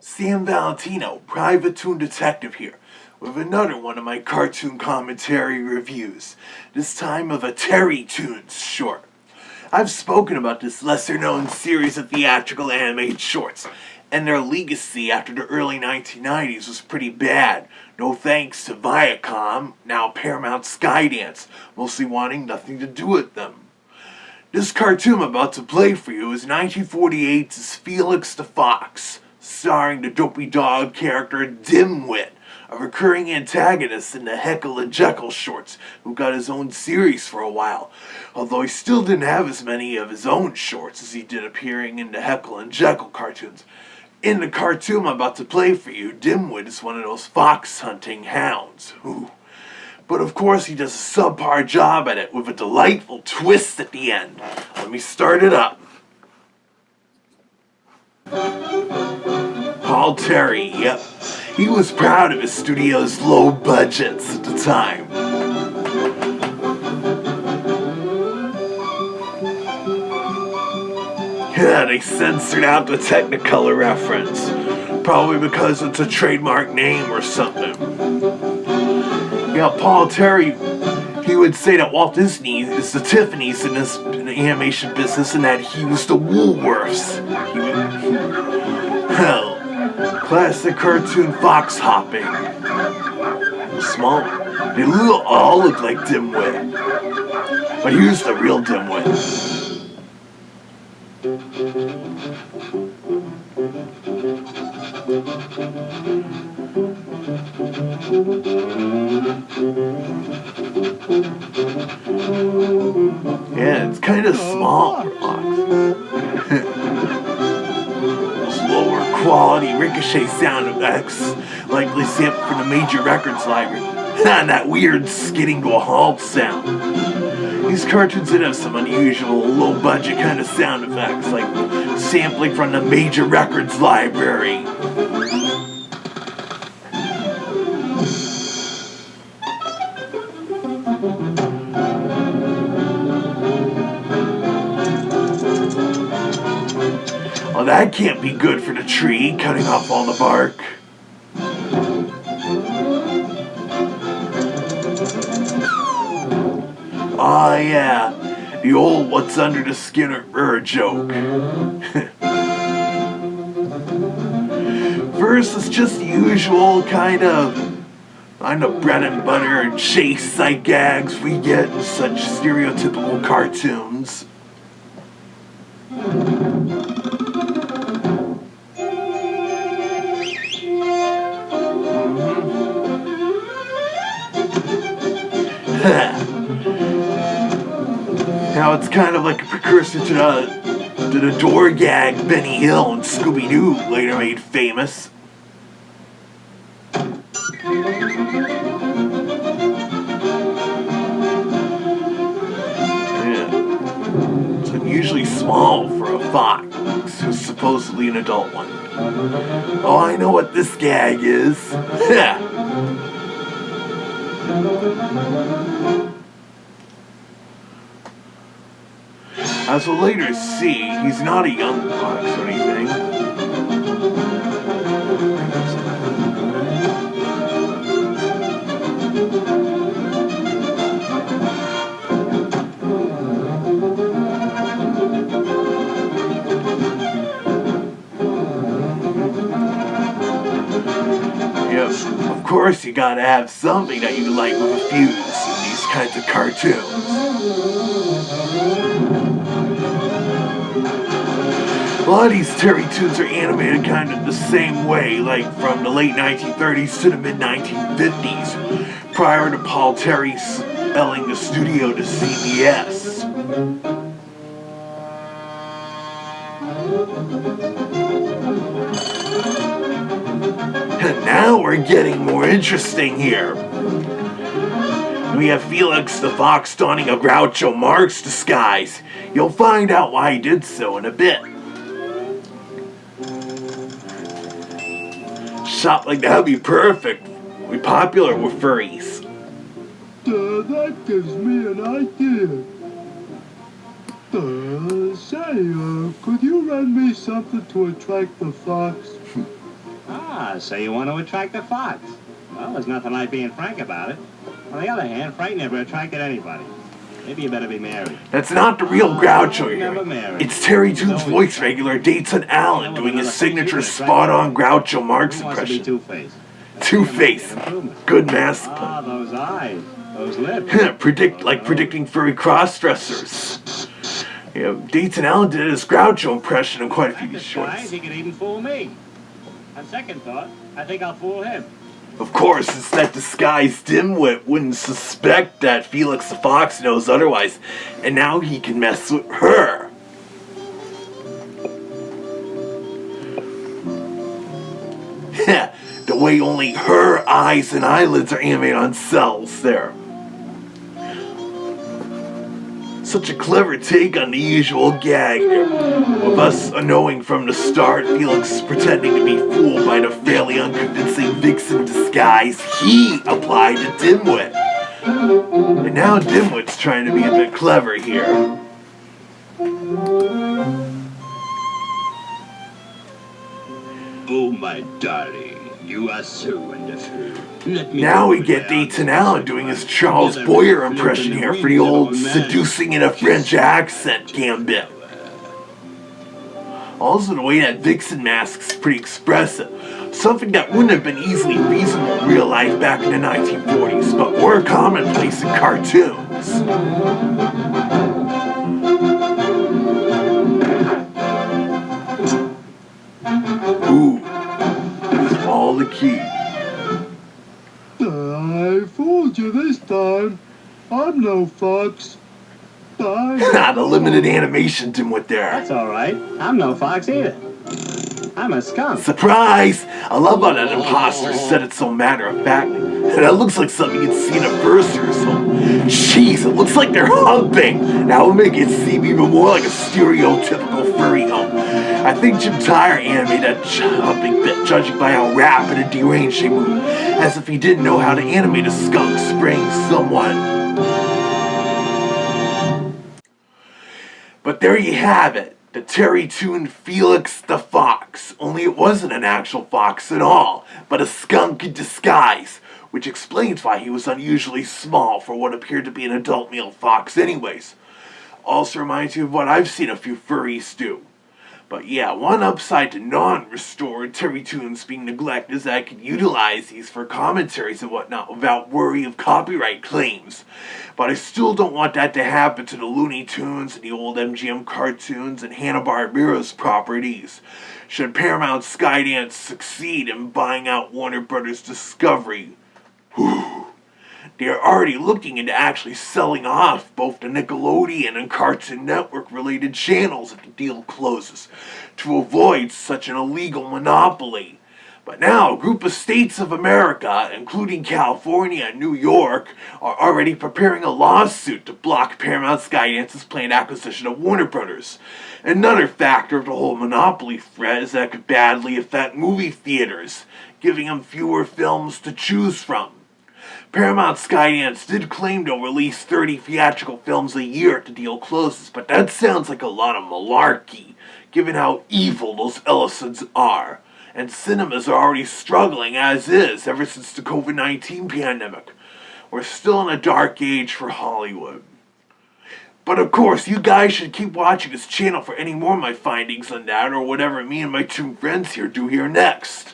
Sam Valentino, private toon detective here, with another one of my cartoon commentary reviews, this time of a Terrytoons short. I've spoken about this lesser-known series of theatrical animated shorts, and their legacy after the early 1990s was pretty bad. No thanks to Viacom, now Paramount-Skydance, mostly wanting nothing to do with them. This cartoon I'm about to play for you is 1948's Felix the Fox, starring the dopey dog character Dimwit, a recurring antagonist in the Heckle and Jekyll shorts, who got his own series for a while, although he still didn't have as many of his own shorts as he did appearing in the Heckle and Jekyll cartoons. In the cartoon I'm about to play for you, Dimwit is one of those fox hunting hounds. Ooh. But of course he does a subpar job at it with a delightful twist at the end. Let me start it up. Paul Terry, yep. He was proud of his studio's low budgets at the time. Yeah, they censored out the Technicolor reference. Probably because it's a trademark name or something. Yeah, Paul Terry, he would say that Walt Disney is the Tiffany's in the animation business and that he was the Woolworths. Hell, classic cartoon fox hopping. Small. They all look like Dimwit. But here's the real Dimwit. Yeah, it's kind of small for Fox. Those lower quality ricochet sound effects, likely sampled from the Major Records library, and that weird skidding to a halt sound. These cartoons did have some unusual, low-budget kind of sound effects, like sampling from the Major Records library. Well, that can't be good for the tree, cutting off all the bark. Ah, yeah, the old what's under the skin joke. First, it's just the usual kind of bread and butter and chase sight gags we get in such stereotypical cartoons. Now it's kind of like a precursor to the door gag Benny Hill and Scooby-Doo later made famous. Yeah. It's unusually small for a fox, who's supposedly an adult one. Oh, I know what this gag is. As we'll later see, he's not a young fox or anything. Yep, of course you gotta have something that you like with a fuse in these kinds of cartoons. A lot of these Terrytoons are animated kind of the same way, like from the late 1930s to the mid-1950s, prior to Paul Terry selling the studio to CBS. And now we're getting more interesting here. We have Felix the Fox donning a Groucho Marx disguise. You'll find out why he did so in a bit. Shot like that would be perfect. We're popular with furries. That gives me an idea. Say, could you run me something to attract the fox? Ah, so you want to attract a fox. Well, there's nothing like being frank about it. On the other hand, Frank never attracted anybody. Maybe you better be married. That's not the real Groucho you're never hearing. married. It's Terrytoons voice regular Dayton Allen doing his signature spot-on Groucho Marx Who wants to be impression. Two-Face? Two-Face. Good mask Ah, pun. those eyes. Those lips. Predicting furry cross-dressers. Yeah, Dayton Allen did his Groucho impression in quite a few shorts. He could even fool me. On second thought, I think I'll fool him. Of course, it's that disguised dimwit wouldn't suspect that Felix the Fox knows otherwise, and now he can mess with her. The way only her eyes and eyelids are animated on cells there. Such a clever take on the usual gag there. With us knowing from the start Felix pretending to be fooled by the fairly unconvincing vixen disguise he applied to Dimwit. And now Dimwit's trying to be a bit clever here. Oh, my darling, you are so wonderful. Now we get Dayton Allen doing his Charles Boyer impression here for the old seducing in a French accent gambit. Also, the way that vixen mask's pretty expressive. Something that wouldn't have been easily feasible in real life back in the 1940s, but were commonplace in cartoons. Ooh, that's all the key. I fooled you this time. I'm no fox. The limited animation Dimwit there. That's all right. I'm no fox either. I'm a skunk. Surprise! I love how that imposter said it so matter-of-factly. That looks like something you'd see in a first or so. Jeez, it looks like they're humping! That would make it seem even more like a stereotypical furry hump. I think Jim Tyre animated that humping bit, judging by how rapid and deranged they move, as if he didn't know how to animate a skunk spraying someone. But there you have it. The Terrytoon Felix the Fox, only it wasn't an actual fox at all, but a skunk in disguise, which explains why he was unusually small for what appeared to be an adult male fox anyways. Also reminds you of what I've seen a few furries do. But yeah, one upside to non-restored Terrytoons being neglected is that I can utilize these for commentaries and whatnot without worry of copyright claims. But I still don't want that to happen to the Looney Tunes and the old MGM cartoons and Hanna-Barbera's properties. Should Paramount-Skydance succeed in buying out Warner Brothers Discovery, they are already looking into actually selling off both the Nickelodeon and Cartoon Network related channels if the deal closes, to avoid such an illegal monopoly. But now, a group of states of America, including California and New York, are already preparing a lawsuit to block Paramount-Skydance's planned acquisition of Warner Brothers. Another factor of the whole monopoly threat is that it could badly affect movie theaters, giving them fewer films to choose from. Paramount-Skydance did claim to release 30 theatrical films a year if the deal closes, but that sounds like a lot of malarkey, given how evil those Ellisons are. And cinemas are already struggling as is ever since the COVID-19 pandemic. We're still in a dark age for Hollywood. But of course, you guys should keep watching this channel for any more of my findings on that or whatever me and my two friends here do here next.